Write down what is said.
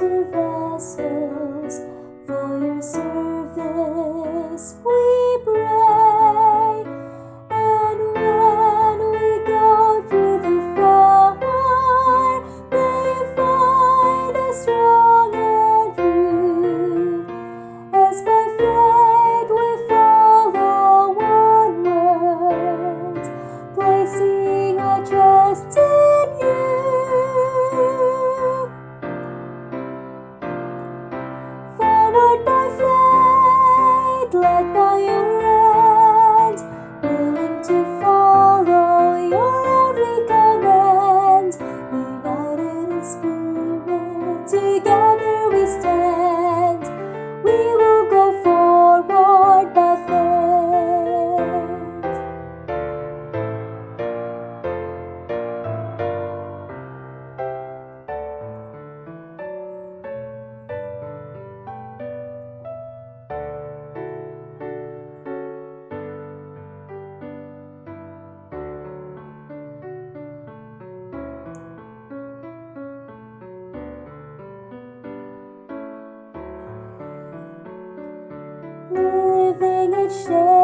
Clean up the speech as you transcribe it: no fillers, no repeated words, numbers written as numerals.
empty vessels. For your service we pray. And when we go through the fire, may you find us strong and true. As by faith we follow onward, placing our trust in you. Forward by faith, led by your hand, willing to follow your every command. United in spirit, together we stand. We will go forward by faith. Living and sharing